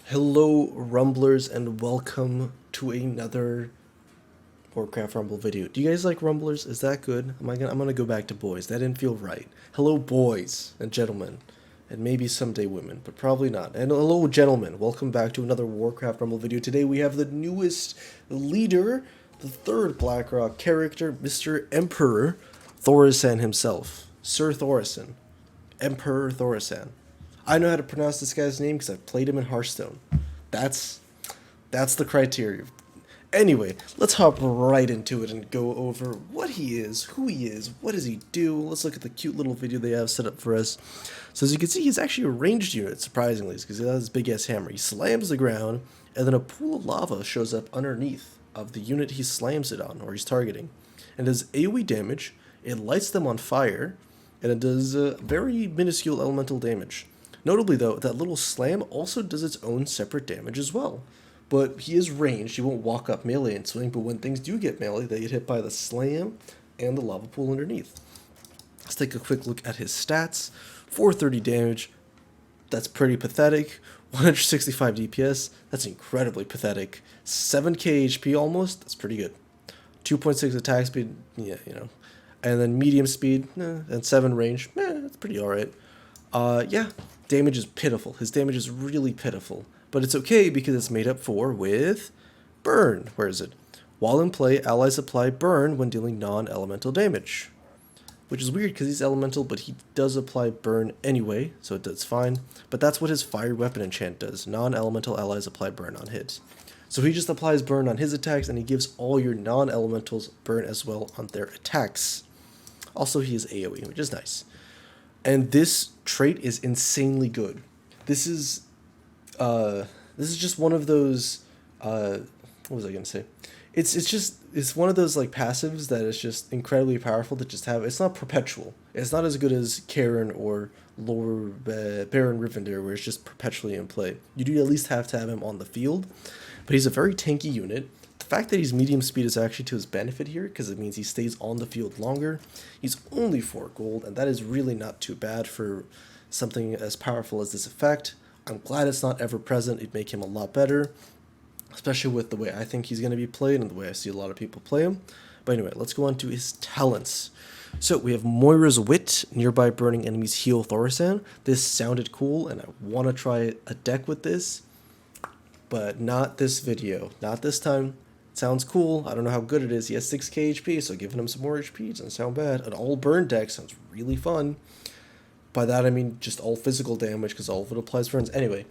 Hello, Rumblers, and welcome to another Warcraft Rumble video. Do you guys like Rumblers? Is that good? I'm gonna go back to boys. That didn't feel right. Hello, boys and gentlemen, and maybe someday women, but probably not. And hello, gentlemen. Welcome back to another Warcraft Rumble video. Today we have the newest leader, the third Blackrock character, Mr. Emperor Thaurissan himself, Sir Thaurissan, Emperor Thaurissan. I know how to pronounce this guy's name because I've played him in Hearthstone. That's that's the criteria. Anyway, let's hop right into it and go over what he is, who he is, what does he do. Let's look at the cute little video they have set up for us. So as you can see, he's actually a ranged unit, surprisingly, because he has this big ass hammer. He slams the ground, and then a pool of lava shows up underneath of the unit he slams it on, or he's targeting. And does AoE damage, it lights them on fire, and it does very minuscule elemental damage. Notably, though, that little slam also does its own separate damage as well. But he is ranged, he won't walk up melee and swing, but when things do get melee, they get hit by the slam and the lava pool underneath. Let's take a quick look at his stats. 430 damage, that's pretty pathetic. 165 DPS, that's incredibly pathetic. 7k HP almost, that's pretty good. 2.6 attack speed, yeah, you know. And then medium speed, and 7 range, that's pretty alright. Yeah, damage is pitiful. His damage is really pitiful. But it's okay because it's made up for with burn. Where is it? While in play, allies apply burn when dealing non-elemental damage. Which is weird because he's elemental, but he does apply burn anyway, so that's fine. But that's what his fire weapon enchant does. Non-elemental allies apply burn on hits. So he just applies burn on his attacks, and he gives all your non-elementals burn as well on their attacks. Also, he is AoE, which is nice. And this trait is insanely good. This is just one of those what was I gonna say? It's one of those like passives that is just incredibly powerful to just have. It's not perpetual. It's not as good as Karen or Lower Baron Rivendell, where it's just perpetually in play. You do at least have to have him on the field, but he's a very tanky unit. The fact that he's medium speed is actually to his benefit here because it means he stays on the field longer. He's only 4 gold, and that is really not too bad for something as powerful as this effect. I'm glad it's not ever present. It'd make him a lot better, especially with the way I think he's going to be played and the way I see a lot of people play him. But anyway, let's go on to his talents. So we have Moira's Wit, nearby burning enemies heal Thaurissan. This sounded cool, and I want to try a deck with this, but not this video. Not this time. It sounds cool. I don't know how good it is. He has 6k HP, so giving him some more HP doesn't sound bad. An all burn deck sounds really fun. By that I mean just all physical damage, because all of it applies burns. Anyway,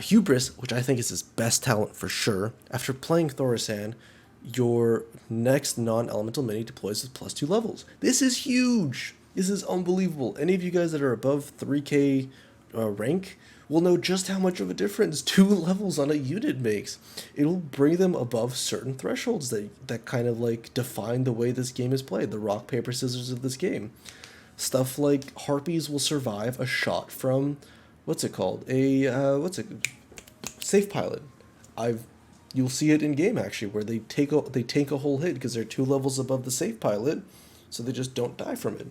Hubris, which I think is his best talent for sure. After playing Thaurissan, your next non-elemental mini deploys with +2 levels. This is huge! This is unbelievable. Any of you guys that are above 3k rank will know just how much of a difference 2 levels on a unit makes. It'll bring them above certain thresholds that kind of like define the way this game is played, the rock, paper, scissors of this game. Stuff like Harpies will survive a shot from, what's it called? Safe pilot. You'll see it in game actually, where they take a whole hit because they're 2 levels above the safe pilot, so they just don't die from it.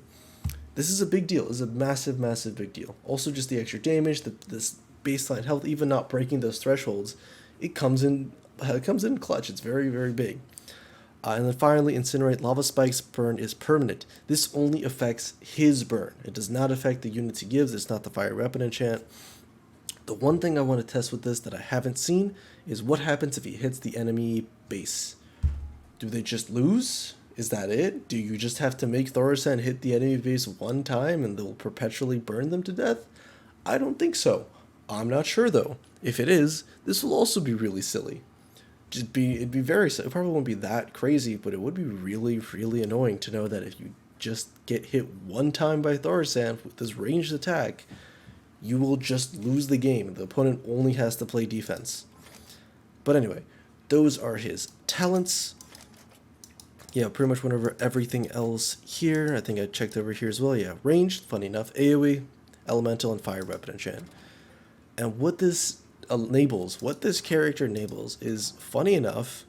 This is a big deal. This is a massive, massive big deal. Also, just the extra damage, this baseline health, even not breaking those thresholds, it comes in clutch. It's very, very big. And then finally, Incinerate. Lava Spike's burn is permanent. This only affects his burn. It does not affect the units he gives. It's not the fire weapon enchant. The one thing I want to test with this that I haven't seen is what happens if he hits the enemy base. Do they just lose? Is that it? Do you just have to make Thaurissan hit the enemy base one time and they'll perpetually burn them to death? I don't think so. I'm not sure though. If it is, this will also be really silly. It'd be very, it probably won't be that crazy, but it would be really, really annoying to know that if you just get hit one time by Thaurissan with this ranged attack, you will just lose the game. The opponent only has to play defense. But anyway, those are his talents. Yeah, pretty much went over everything else here. I think I checked over here as well. Yeah, ranged, funny enough, AoE, elemental, and fire weapon enchant. And what this what this character enables is, funny enough,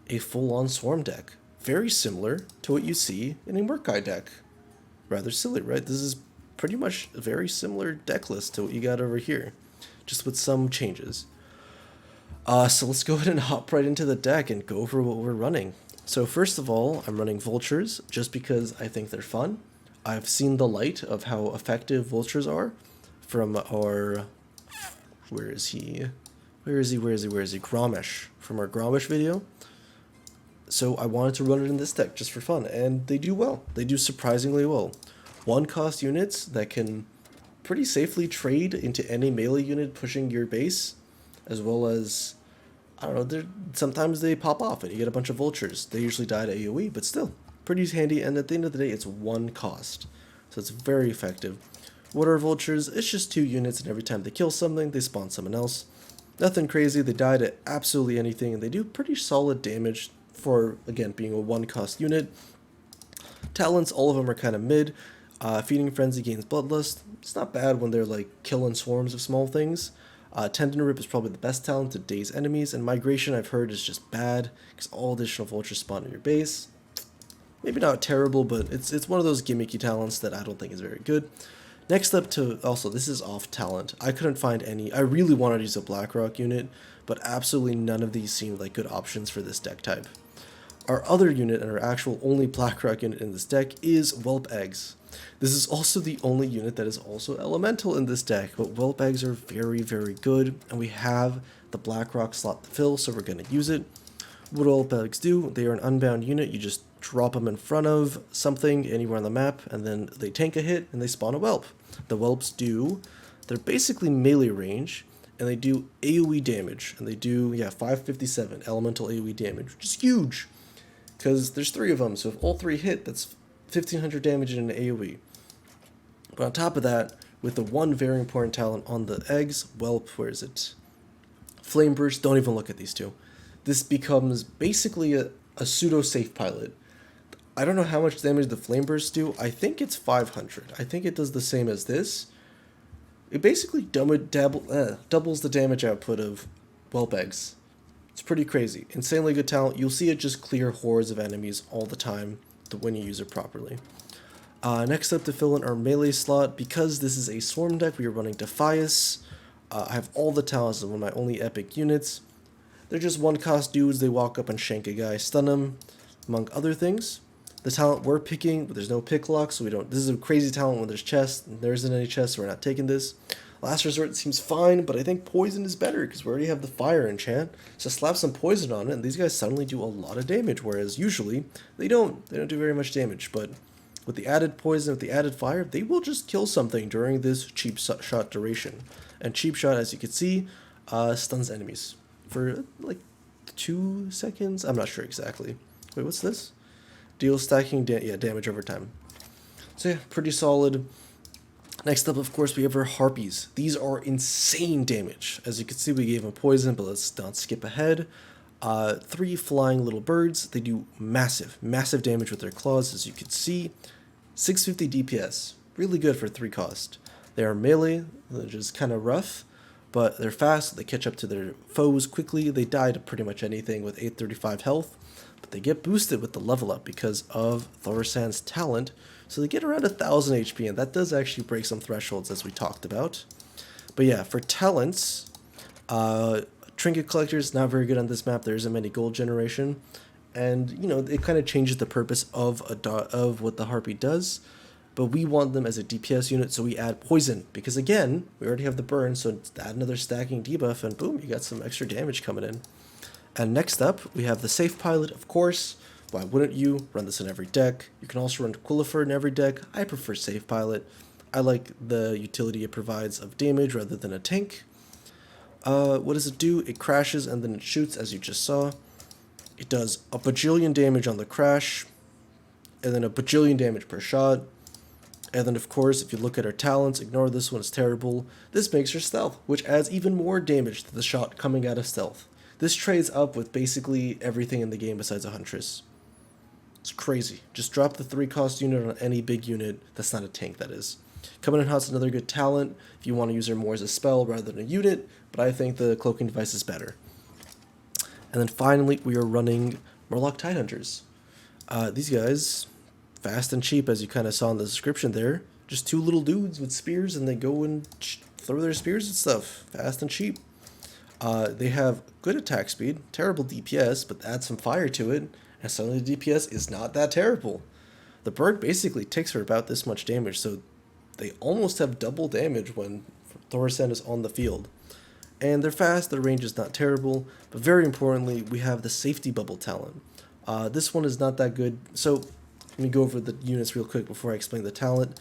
a full-on swarm deck. Very similar to what you see in a Murkai deck. Rather silly, right? This is pretty much a very similar deck list to what you got over here, just with some changes. So let's go ahead and hop right into the deck and go over what we're running. So first of all, I'm running vultures just because I think they're fun. I've seen the light of how effective vultures are from our... Where is he? Gromish. From our Gromish video. So I wanted to run it in this deck just for fun, and they do well. They do surprisingly well. 1-cost units that can pretty safely trade into any melee unit pushing your base, as well as, I don't know, sometimes they pop off and you get a bunch of vultures. They usually die to AoE, but still, pretty handy, and at the end of the day, it's 1 cost. So it's very effective. What are vultures? It's just 2 units, and every time they kill something, they spawn someone else. Nothing crazy, they die to absolutely anything, and they do pretty solid damage for, again, being a 1-cost unit. Talents, all of them are kind of mid. Feeding Frenzy gains Bloodlust. It's not bad when they're like killing swarms of small things. Tendon Rip is probably the best talent to daze enemies, and Migration I've heard is just bad because all additional vultures spawn in your base. Maybe not terrible, but it's one of those gimmicky talents that I don't think is very good. Next up to, also this is off talent. I couldn't find any. I really wanted to use a Blackrock unit, but absolutely none of these seemed like good options for this deck type. Our other unit and our actual only Blackrock unit in this deck is Whelp Eggs. This is also the only unit that is also elemental in this deck, but Whelp Eggs are very, very good, and we have the Blackrock slot to fill, so we're going to use it. What Whelp Eggs do, they are an unbound unit. You just drop them in front of something anywhere on the map, and then they tank a hit, and they spawn a Whelp. The Whelps they're basically melee range, and they do AoE damage, and they do, 557 elemental AoE damage, which is huge, because there's 3 of them, so if all 3 hit, that's 1500 damage in an AoE. But on top of that, with the one very important talent on the eggs, Whelp, where is it? Flame Burst, don't even look at these two. This becomes basically a pseudo safe pilot. I don't know how much damage the Flame Bursts do. I think it's 500. I think it does the same as this. It basically doubles the damage output of Whelp Eggs. It's pretty crazy. Insanely good talent. You'll see it just clear hordes of enemies all the time when you use it properly. Next up to fill in our melee slot, because this is a swarm deck, we are running Defias. I have all the talents of one of my only epic units. They're just 1-cost dudes. They walk up and shank a guy, stun him, among other things. The talent we're picking, but there's no pick lock, so we don't. This is a crazy talent when there's chests. There isn't any chests, so we're not taking this. Last Resort seems fine, but I think Poison is better because we already have the Fire enchant. So slap some Poison on it, and these guys suddenly do a lot of damage, whereas usually they don't. They don't do very much damage, but with the added Poison, with the added Fire, they will just kill something during this cheap shot duration. And cheap shot, as you can see, stuns enemies for like 2 seconds. I'm not sure exactly. Wait, what's this? Deal stacking damage over time. So yeah, pretty solid. Next up, of course, we have our Harpies. These are insane damage. As you can see, we gave them Poison, but let's not skip ahead. 3 flying little birds. They do massive damage with their claws, as you can see. 650 DPS. Really good for 3 cost. They are melee, which is kind of rough, but they're fast. They catch up to their foes quickly. They die to pretty much anything with 835 health, but they get boosted with the level up because of THAURISSAN's talent. So they get around 1000 HP, and that does actually break some thresholds, as we talked about. But yeah, for talents, Trinket Collector is not very good on this map. There isn't many gold generation, and you know it kind of changes the purpose of what the Harpy does. But we want them as a DPS unit, so we add Poison, because again, we already have the burn, so add another stacking debuff, and boom, you got some extra damage coming in. And next up, we have the Safe Pilot, of course. Why wouldn't you run this in every deck? You can also run Quillifer in every deck. I prefer Safe Pilot. I like the utility it provides of damage rather than a tank. What does it do? It crashes and then it shoots, as you just saw. It does a bajillion damage on the crash, and then a bajillion damage per shot. And then, of course, if you look at our talents, ignore this one, it's terrible. This makes her stealth, which adds even more damage to the shot coming out of stealth. This trades up with basically everything in the game besides a Huntress. It's crazy. Just drop the 3-cost unit on any big unit that's not a tank, that is. Coming in Hot's another good talent if you want to use her more as a spell rather than a unit, but I think the Cloaking Device is better. And then finally, we are running Murloc Tidehunters. These guys, fast and cheap, as you kind of saw in the description there. Just 2 little dudes with spears, and they go and throw their spears and stuff. Fast and cheap. They have good attack speed, terrible DPS, but add some fire to it, and suddenly the DPS is not that terrible. The bird basically ticks for about this much damage, so they almost have double damage when THAURISSAN is on the field. And they're fast, their range is not terrible, but very importantly, we have the safety bubble talent. This one is not that good, so let me go over the units real quick before I explain the talent.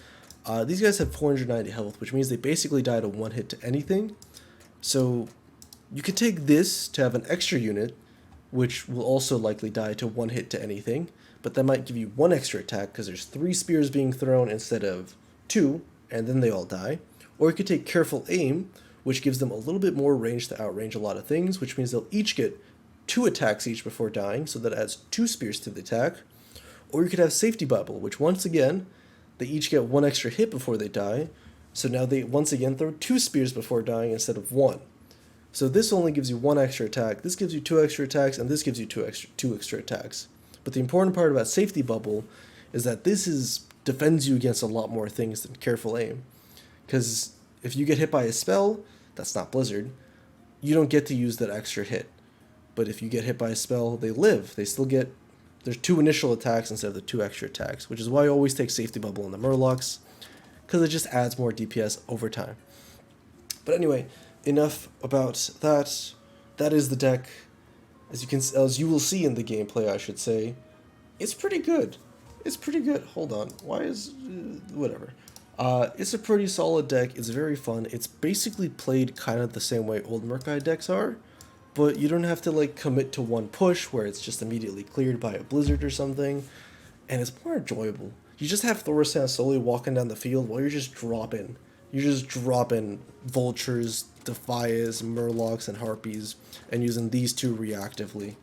These guys have 490 health, which means they basically die to one hit to anything. So you could take this to have an extra unit, which will also likely die to one hit to anything, but that might give you one extra attack because there's 3 spears being thrown instead of 2, and then they all die. Or you could take Careful Aim, which gives them a little bit more range to outrange a lot of things, which means they'll each get 2 attacks each before dying, so that adds 2 spears to the attack. Or you could have Safety Bubble, which once again, they each get 1 extra hit before they die, so now they once again throw 2 spears before dying instead of 1. So this only gives you 1 extra attack, this gives you 2 extra attacks, and this gives you 2 extra attacks. But the important part about Safety Bubble is that this defends you against a lot more things than Careful Aim. Because if you get hit by a spell, that's not Blizzard, you don't get to use that extra hit. But if you get hit by a spell, they live. They still get... There's 2 initial attacks instead of the 2 extra attacks, which is why I always take Safety Bubble in the Murlocs, because it just adds more DPS over time. But anyway, enough about that. That is the deck. As you will see in the gameplay, I should say, it's pretty good. It's pretty good. Hold on. Why is... whatever. It's a pretty solid deck. It's very fun. It's basically played kind of the same way old Murkai decks are, but you don't have to like commit to one push where it's just immediately cleared by a Blizzard or something, and it's more enjoyable. You just have THAURISSAN slowly walking down the field while you're just dropping. You're just dropping Vultures, Defias, Murlocs, and Harpies, and using these 2 reactively.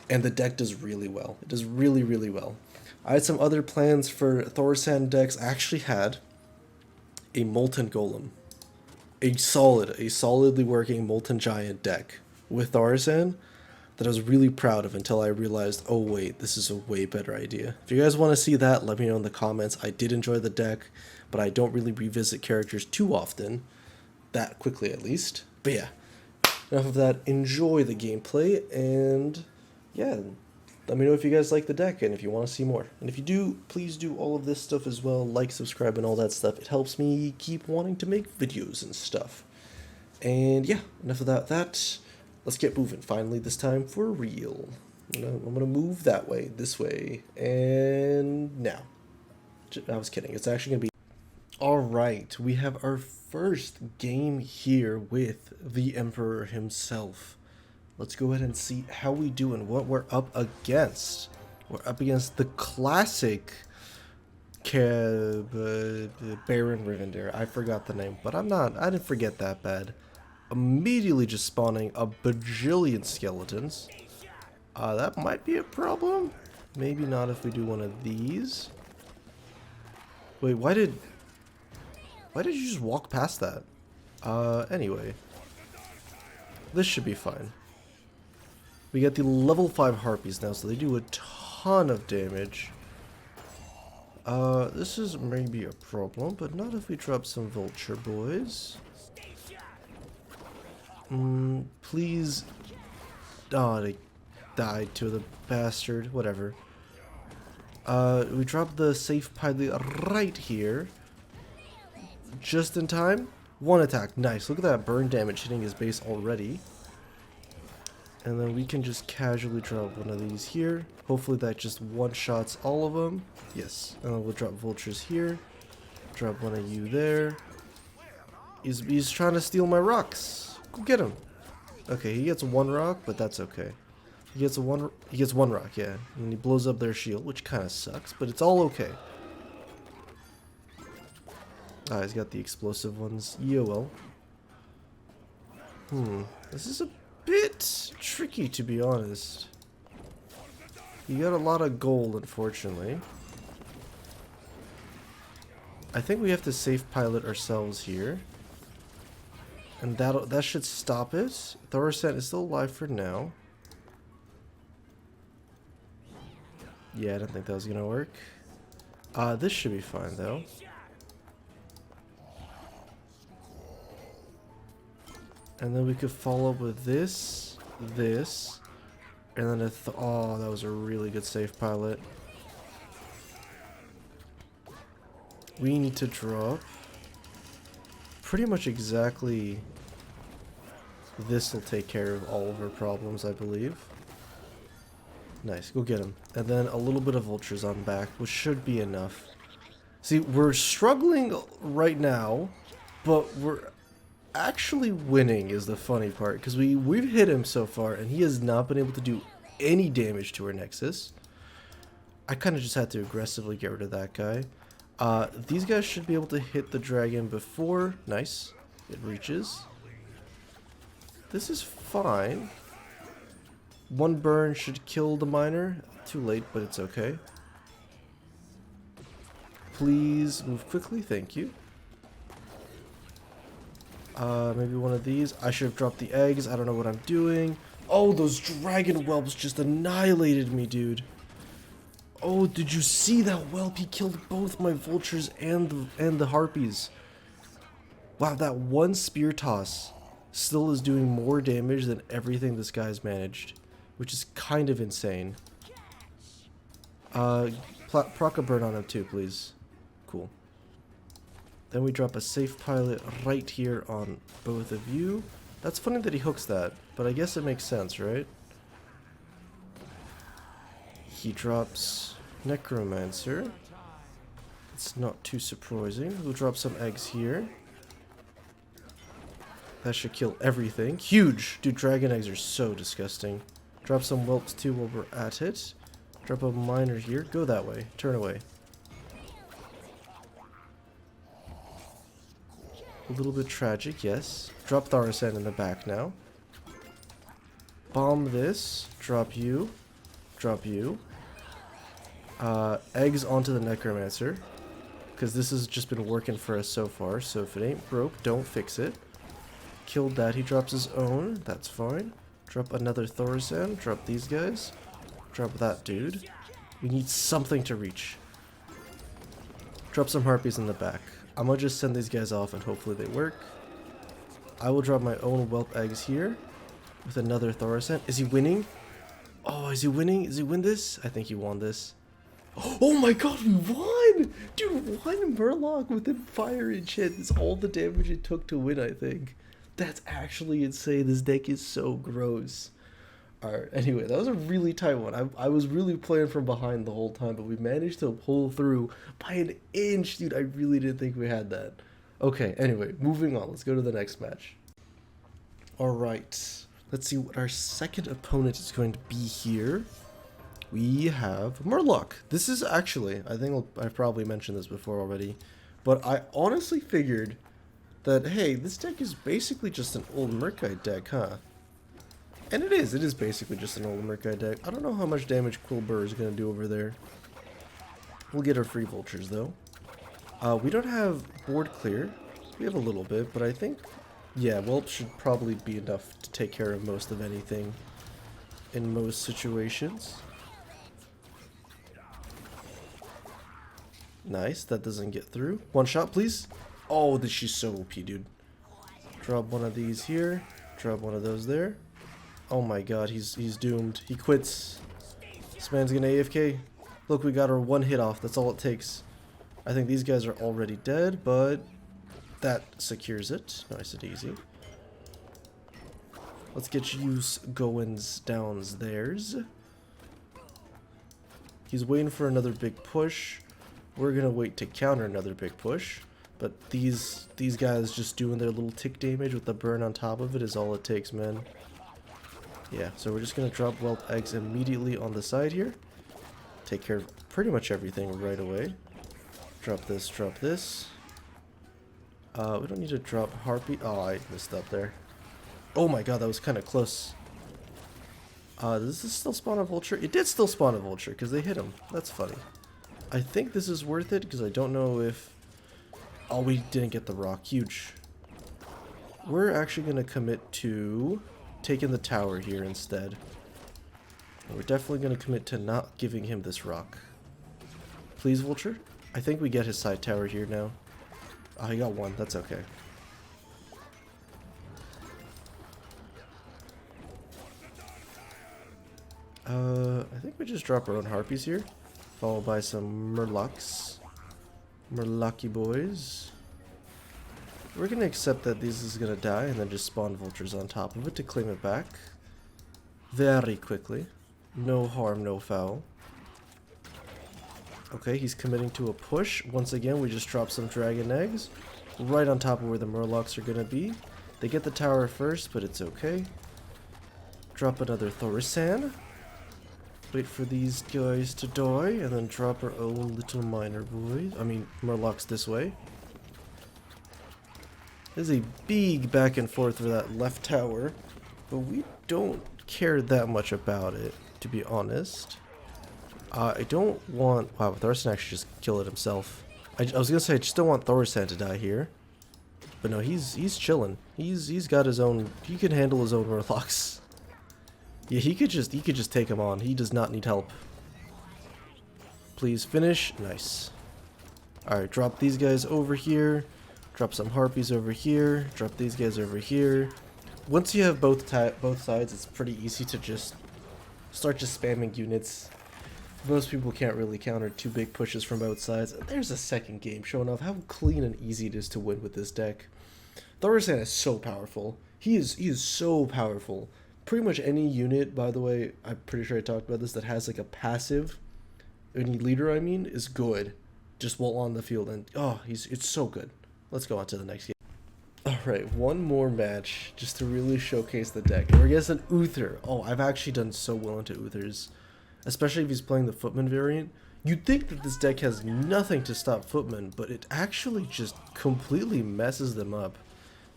And the deck does really well. It does really, really well. I had some other plans for THAURISSAN decks. I actually had a Molten Golem. A solidly working Molten Giant deck with THAURISSAN that I was really proud of until I realized, oh wait, this is a way better idea. If you guys want to see that, let me know in the comments. I did enjoy the deck, but I don't really revisit characters too often. That quickly, at least. But yeah, enough of that. Enjoy the gameplay, and yeah, let me know if you guys like the deck and if you want to see more. And if you do, please do all of this stuff as well. Like, subscribe, and all that stuff. It helps me keep wanting to make videos and stuff. And yeah, enough of that. Let's get moving finally, this time for real. I'm gonna move that way, this way, and now. I was kidding. It's actually gonna be... Alright, we have our first game here with the Emperor himself. Let's go ahead and see how we do and what we're up against. We're up against the classic Baron Rivendare. I forgot the name, but I didn't forget that bad. Immediately just spawning a bajillion skeletons. That might be a problem. Maybe not if we do one of these. Wait, why did you just walk past that? Anyway. This should be fine. We get the level 5 Harpies now, so they do a ton of damage. This is maybe a problem, but not if we drop some Vulture boys. Please. Oh, they died to the bastard. Whatever. We drop the safe pilot right here. Just in time. 1 attack. Nice. Look at that burn damage hitting his base already. And then we can just casually drop one of these here. Hopefully that just one-shots all of them. Yes. And then we'll drop Vultures here. Drop one of you there. He's trying to steal my rocks. Go get him. Okay, he gets 1 rock, but that's okay. He gets 1 rock, yeah. And he blows up their shield, which kind of sucks, but it's all okay. Ah, he's got the explosive ones. EOL. This is a bit tricky, to be honest. You got a lot of gold, unfortunately. I think we have to safe pilot ourselves here. And that should stop it. THAURISSAN is still alive for now. Yeah, I don't think that was gonna work. This should be fine though. And then we could follow up with this, this, and then oh, that was a really good safe pilot. We need to drop pretty much exactly this will take care of all of our problems, I believe. Nice, go get him. And then a little bit of vultures on back, which should be enough. See, we're struggling right now, but we're actually winning is the funny part, because we've hit him so far, and he has not been able to do any damage to our Nexus. I kind of just had to aggressively get rid of that guy. These guys should be able to hit the dragon before. Nice. It reaches. This is fine. One burn should kill the miner. Too late, but it's okay. Please move quickly. Thank you. Maybe one of these. I should have dropped the eggs. I don't know what I'm doing. Oh, those dragon whelps just annihilated me, dude. Oh, did you see that whelp? He killed both my vultures and the harpies. Wow, that one spear toss still is doing more damage than everything this guy's managed, which is kind of insane. Proc a burn on him too, please. Cool. Then we drop a safe pilot right here on both of you. That's funny that he hooks that, but I guess it makes sense, right? He drops Necromancer. It's not too surprising. We'll drop some eggs here. That should kill everything. Huge! Dude, dragon eggs are so disgusting. Drop some whelps too while we're at it. Drop a miner here. Go that way. Turn away. A little bit tragic, yes. Drop THAURISSAN in the back now. Bomb this. Drop you. Drop you. Eggs onto the Necromancer. Because this has just been working for us so far. So if it ain't broke, don't fix it. Killed that. He drops his own. That's fine. Drop another THAURISSAN. Drop these guys. Drop that dude. We need something to reach. Drop some harpies in the back. I'm gonna just send these guys off and hopefully they work. I will drop my own whelp eggs here with another THAURISSAN. Is he winning? Oh, is he winning? Does he win this? I think he won this. Oh my god, we won! Dude, one Murloc within 5 hit. It's all the damage it took to win, I think. That's actually insane. This deck is so gross. Alright, anyway, that was a really tight one. I was really playing from behind the whole time, but we managed to pull through by an inch. Dude, I really didn't think we had that. Okay, anyway, moving on. Let's go to the next match. Alright, let's see what our second opponent is going to be here. We have Murloc. This is actually, I think I've probably mentioned this before already, but I honestly figured that, hey, this deck is basically just an old Murkite deck, huh? And it is basically just an old Murkite deck. I don't know how much damage Quillbur is going to do over there. We'll get our free vultures, though. We don't have board clear. We have a little bit, but I think, yeah, Whelp should probably be enough to take care of most of anything in most situations. Nice, that doesn't get through. One shot, please. Oh, she's so OP, dude. Drop one of these here. Drop one of those there. Oh my god, he's doomed. He quits. This man's gonna AFK. Look, we got our one hit off. That's all it takes. I think these guys are already dead, but that secures it. Nice and easy. Let's get use goings downs theirs. He's waiting for another big push. We're gonna wait to counter another big push. But these guys just doing their little tick damage with the burn on top of it is all it takes, man. Yeah, so we're just gonna drop whelp eggs immediately on the side here. Take care of pretty much everything right away. Drop this, drop this. We don't need to drop harpy. Oh, I missed up there. Oh my god, that was kind of close. Does this still spawn a vulture? It did still spawn a vulture because they hit him. That's funny. I think this is worth it because I don't know if... Oh, we didn't get the rock. Huge. We're actually going to commit to taking the tower here instead. And we're definitely going to commit to not giving him this rock. Please, vulture. I think we get his side tower here now. Oh, he got one. That's okay. I think we just drop our own harpies here, followed by some murlocs. Murlocky boys. We're gonna accept that this is gonna die and then just spawn vultures on top of it to claim it back. Very quickly. No harm, no foul. Okay, he's committing to a push. Once again, we just drop some dragon eggs right on top of where the murlocs are gonna be. They get the tower first, but it's okay. Drop another Thaurissan. Wait for these guys to die, and then drop our own little miner boys. I mean, murlocs this way. There's a big back and forth for that left tower, but we don't care that much about it, to be honest. I don't want... Wow, Thaurissan actually just killed it himself. I was gonna say I just don't want Thaurissan to die here, but no, he's chilling. He's got his own... He can handle his own murlocs. Yeah, he could just take him on. He does not need help. Please finish. Nice. Alright, drop these guys over here. Drop some harpies over here. Drop these guys over here. Once you have both sides, it's pretty easy to just start just spamming units. Most people can't really counter two big pushes from both sides. And there's a second game showing off how clean and easy it is to win with this deck. Thaurissan is so powerful. He is so powerful. Pretty much any unit, by the way, I'm pretty sure I talked about this, that has like a passive, any leader I mean, is good. Just while on the field, and oh, it's so good. Let's go on to the next game. Alright, one more match, just to really showcase the deck. And we're against an Uther. Oh, I've actually done so well into Uthers. Especially if he's playing the Footman variant. You'd think that this deck has nothing to stop Footman, but it actually just completely messes them up.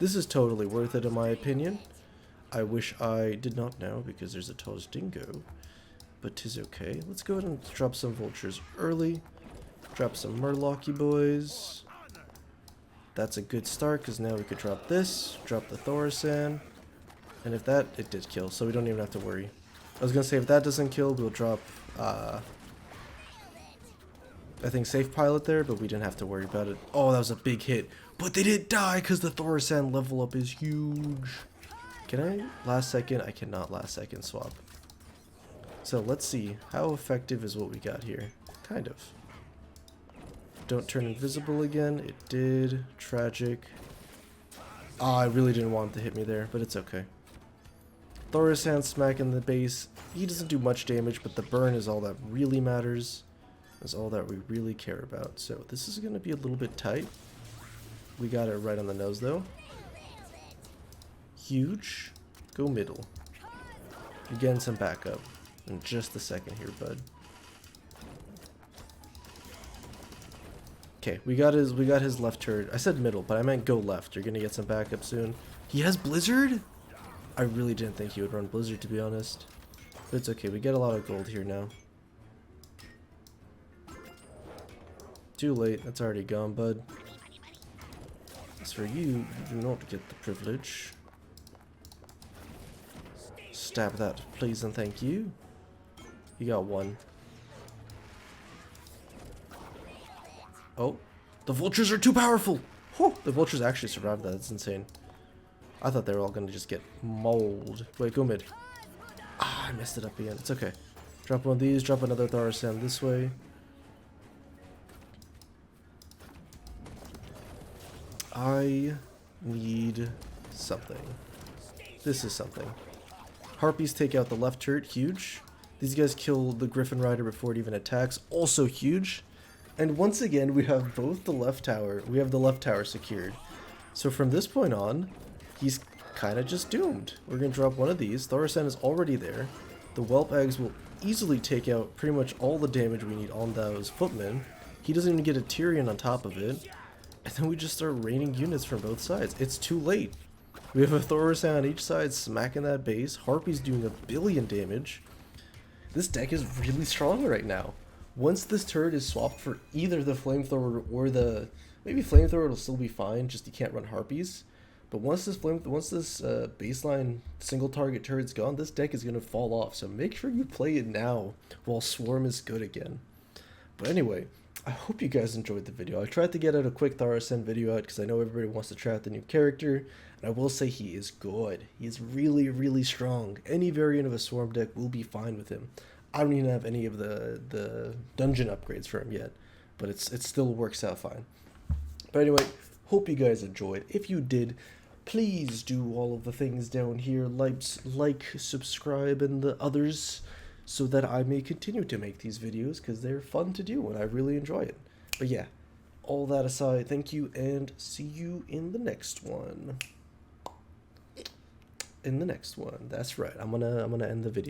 This is totally worth it in my opinion. I wish I did not know because there's a Toz Dingo, but 'tis okay. Let's go ahead and drop some vultures early. Drop some Murlocky boys. That's a good start because now we could drop this, drop the Thaurissan, and if that, it did kill, so we don't even have to worry. I was gonna say if that doesn't kill, we'll drop, I think Safe Pilot there, but we didn't have to worry about it. Oh, that was a big hit, but they didn't die because the Thaurissan level up is huge. Can I last second? I cannot last second swap. So let's see. How effective is what we got here? Kind of. Don't turn invisible again. It did. Tragic. Ah, I really didn't want it to hit me there, but it's okay. Thaurissan smacking the base. He doesn't do much damage, but the burn is all that really matters. Is all that we really care about. So this is going to be a little bit tight. We got it right on the nose though. Huge. Go middle. You're getting some backup in just a second here, bud. Okay, we got his left turret. I said middle, but I meant go left. You're gonna get some backup soon. He has Blizzard? I really didn't think he would run Blizzard, to be honest. But it's okay, we get a lot of gold here now. Too late, that's already gone, bud. As for you, you do not get the privilege. Stab that, please and thank you. You got one. Oh, the vultures are too powerful! Whew, the vultures actually survived that, that's insane. I thought they were all gonna just get mauled. Wait, go mid. Ah, I messed it up again, it's okay. Drop one of these, drop another Thaurissan this way. I need something. This is something. Harpies take out the left turret, huge. These guys kill the Griffin Rider before it even attacks, also huge. And once again, we have both the left tower, secured. So from this point on, he's kind of just doomed. We're going to drop one of these. Thaurissan is already there. The Whelp Eggs will easily take out pretty much all the damage we need on those footmen. He doesn't even get a Tyrion on top of it. And then we just start raining units from both sides. It's too late. We have a Thaurissan on each side smacking that base. Harpy's doing 1 billion damage. This deck is really strong right now. Once this turret is swapped for either the Flamethrower or the... Maybe Flamethrower will still be fine, just you can't run Harpies. But once this baseline single target turret's gone, this deck is going to fall off. So make sure you play it now while Swarm is good again. But anyway, I hope you guys enjoyed the video. I tried to get out a quick THAURISSAN video out because I know everybody wants to try out the new character. And I will say he is good. He is really, really strong. Any variant of a Swarm deck will be fine with him. I don't even have any of the dungeon upgrades for him yet. But it still works out fine. But anyway, hope you guys enjoyed. If you did, please do all of the things down here. Like, subscribe, and the others, so that I may continue to make these videos, because they're fun to do and I really enjoy it. But yeah, all that aside, thank you, and see you in the next one. That's right. I'm gonna end the video.